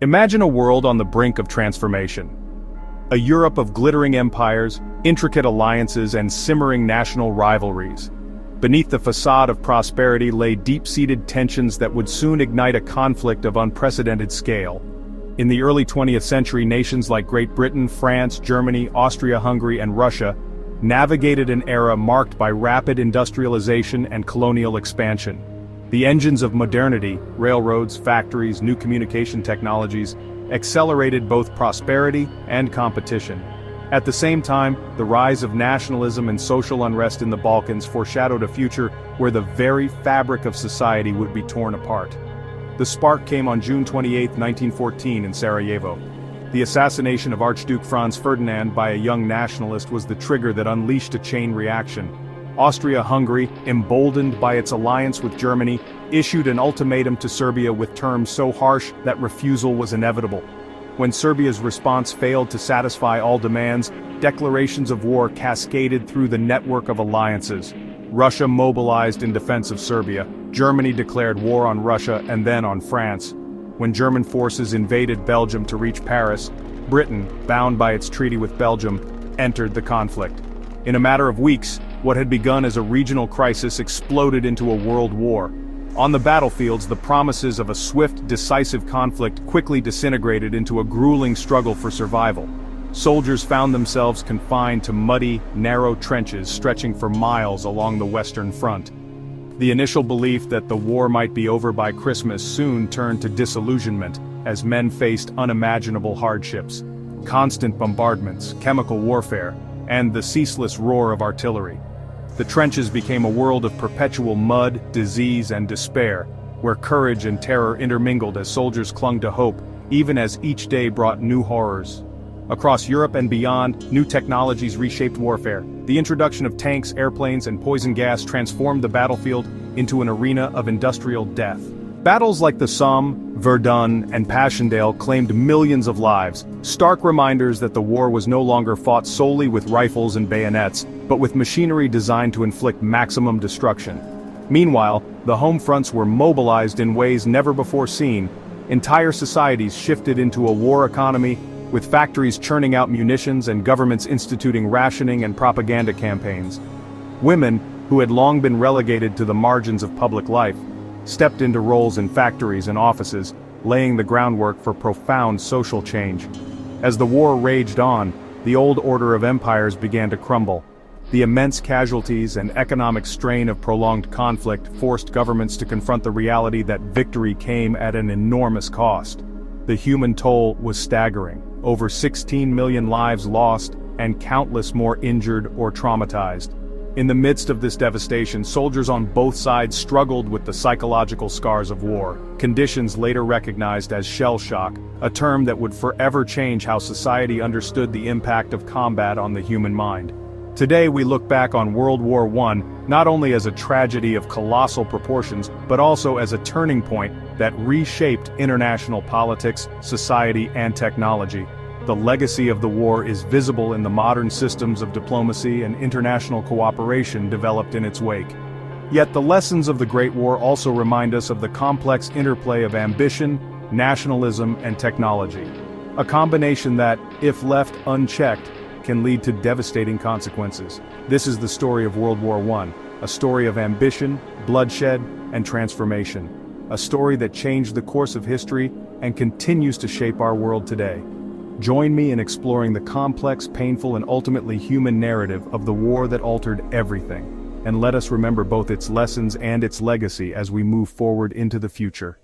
Imagine a world on the brink of transformation. A Europe of glittering empires, intricate alliances, and simmering national rivalries. Beneath the facade of prosperity lay deep-seated tensions that would soon ignite a conflict of unprecedented scale. In the early 20th century, nations like Great Britain, France, Germany, Austria-Hungary, and Russia navigated an era marked by rapid industrialization and colonial expansion. The engines of modernity, railroads, factories, new communication technologies, accelerated both prosperity and competition. At the same time, the rise of nationalism and social unrest in the Balkans foreshadowed a future where the very fabric of society would be torn apart. The spark came on June 28, 1914 in Sarajevo. The assassination of Archduke Franz Ferdinand by a young nationalist was the trigger that unleashed a chain reaction. Austria-Hungary, emboldened by its alliance with Germany, issued an ultimatum to Serbia with terms so harsh that refusal was inevitable. When Serbia's response failed to satisfy all demands, declarations of war cascaded through the network of alliances. Russia mobilized in defense of Serbia, Germany declared war on Russia and then on France. When German forces invaded Belgium to reach Paris, Britain, bound by its treaty with Belgium, entered the conflict. In a matter of weeks, what had begun as a regional crisis exploded into a world war. On the battlefields, the promises of a swift, decisive conflict quickly disintegrated into a grueling struggle for survival. Soldiers found themselves confined to muddy, narrow trenches stretching for miles along the Western Front. The initial belief that the war might be over by Christmas soon turned to disillusionment as men faced unimaginable hardships. Constant bombardments, chemical warfare, and the ceaseless roar of artillery. The trenches became a world of perpetual mud, disease, and despair, where courage and terror intermingled as soldiers clung to hope, even as each day brought new horrors. Across Europe and beyond, new technologies reshaped warfare. The introduction of tanks, airplanes, and poison gas transformed the battlefield into an arena of industrial death. Battles like the Somme, Verdun, and Passchendaele claimed millions of lives, stark reminders that the war was no longer fought solely with rifles and bayonets, but with machinery designed to inflict maximum destruction. Meanwhile, the home fronts were mobilized in ways never before seen. Entire societies shifted into a war economy, with factories churning out munitions and governments instituting rationing and propaganda campaigns. Women, who had long been relegated to the margins of public life, stepped into roles in factories and offices, laying the groundwork for profound social change. As the war raged on, the old order of empires began to crumble. The immense casualties and economic strain of prolonged conflict forced governments to confront the reality that victory came at an enormous cost. The human toll was staggering: over 16 million lives lost, and countless more injured or traumatized. In the midst of this devastation, soldiers on both sides struggled with the psychological scars of war, conditions later recognized as shell shock, a term that would forever change how society understood the impact of combat on the human mind. Today we look back on World War I, not only as a tragedy of colossal proportions, but also as a turning point that reshaped international politics, society, and technology. The legacy of the war is visible in the modern systems of diplomacy and international cooperation developed in its wake. Yet the lessons of the Great War also remind us of the complex interplay of ambition, nationalism, and technology. A combination that, if left unchecked, can lead to devastating consequences. This is the story of World War I, a story of ambition, bloodshed, and transformation. A story that changed the course of history and continues to shape our world today. Join me in exploring the complex, painful, and ultimately human narrative of the war that altered everything. And let us remember both its lessons and its legacy as we move forward into the future.